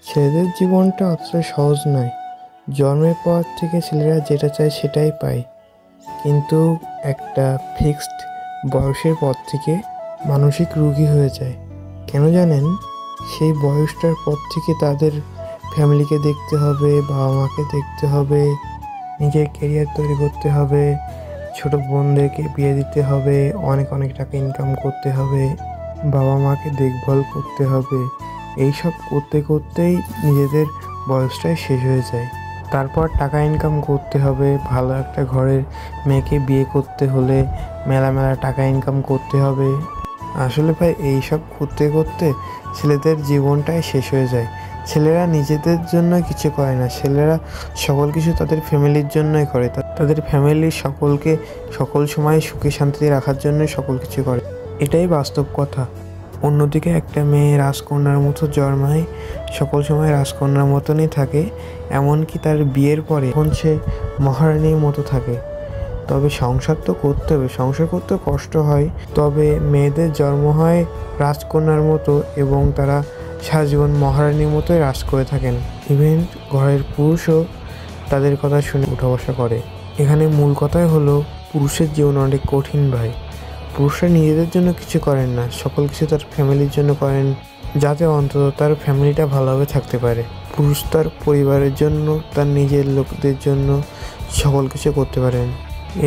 ছেলেদের জীবনটা অতটা সহজ নয়। জন্মের পর থেকে ছেলেরা যেটা চায় সেটাই পায়, কিন্তু একটা ফিক্সড বয়সের পর থেকে মানসিক রোগী হয়ে যায়। কেন জানেন? সেই বয়সটার পর থেকে তাদের ফ্যামিলিকে দেখতে হবে, বাবা মাকে দেখতে হবে, নিজের কেরিয়ার তৈরি করতে হবে, ছোট বোনদেরকে বিয়ে দিতে হবে, অনেক অনেক টাকা ইনকাম করতে হবে, বাবা মাকে দেখভাল করতে হবে। এইসব করতে করতেই নিজেদের বয়সটাই শেষ হয়ে যায়। তারপর টাকা ইনকাম করতে হবে, ভালো একটা ঘরের মেয়েকে বিয়ে করতে হলে মেলা মেলা টাকা ইনকাম করতে হবে। আসলে ভাই এইসব করতে করতে ছেলেদের জীবনটাই শেষ হয়ে যায়। ছেলেরা নিজেদের জন্য কিছু করে না, ছেলেরা সকল কিছু তাদের ফ্যামিলির জন্যই করে। তাদের ফ্যামিলির সকলকে সকল সময় সুখে শান্তিতে রাখার জন্যই সকল কিছু করে। এটাই বাস্তব কথা। অন্যদিকে একটা মেয়ে রাজকন্যার মতো জন্মায়, সকল সময় রাজকন্যার মতনই থাকে, এমনকি তার বিয়ের পরে এখন সে মহারানীর মতো থাকে। তবে সংসার তো করতে হবে, সংসার করতে কষ্ট হয়, তবে মেয়েদের জন্ম হয় রাজকন্যার মতো এবং তারা সারা জীবন মহারানীর মতোই রাজ করে থাকেন। ইভেন ঘরের পুরুষও তাদের কথা শুনে উঠা বসা করে। এখানে মূল কথাই হলো পুরুষের জীবন অনেক কঠিন ভাই। পুরুষরা নিজেদের জন্য কিছু করেন না, সকল কিছু তার ফ্যামিলির জন্য করেন, যাতে অন্তত তার ফ্যামিলিটা ভালোভাবে থাকতে পারে। পুরুষ তার পরিবারের জন্য, তার নিজের লোকদের জন্য সকল কিছু করতে পারেন।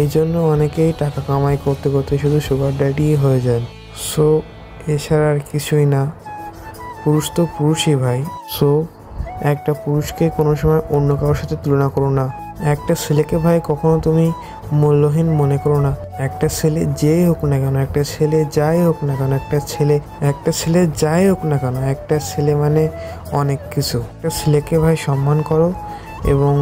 এই জন্য অনেকেই টাকা কামাই করতে করতে শুধু সুগার ড্যাডি হয়ে যান। সো এছাড়া আর কিছুই না। পুরুষ তো পুরুষই ভাই। সো একটা পুরুষকে কোনো সময় অন্য কারোর সাথে তুলনা করো না। একটা ছেলেকে ভাই কখনো তুমি মূল্যহীন মনে করো না। একটা ছেলে যেই হোক না কেন, একটা ছেলে যাই হোক না কেন, একটা ছেলে যাই হোক না কেন, একটা ছেলে মানে অনেক কিছু। একটা ছেলেকে ভাই সম্মান করো। এবং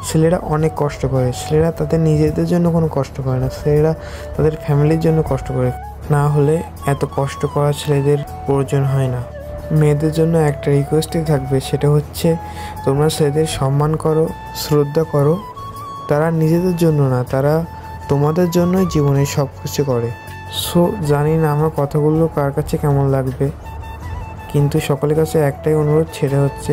ছেলেরা অনেক কষ্ট করে, ছেলেরা তাদের নিজেদের জন্য কোনো কষ্ট করে না, ছেলেরা তাদের ফ্যামিলির জন্য কষ্ট করে। না হলে এত কষ্ট করা ছেলেদের প্রয়োজন হয় না। মেয়েদের জন্য একটা রিকোয়েস্টই থাকবে, সেটা হচ্ছে তোমরা ছেলেদের সম্মান করো, শ্রদ্ধা করো। তারা নিজেদের জন্য না, তারা তোমাদের জন্যই জীবনে সব কিছু করে। সো জানি না আমার কথাগুলো কার কাছে কেমন লাগবে, কিন্তু সকলের কাছে একটাই অনুরোধ, সেটা হচ্ছে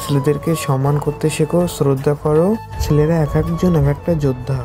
ছেলেদেরকে সম্মান করতে শেখো, শ্রদ্ধা করো। ছেলেরা এক একজন এক একটা যোদ্ধা।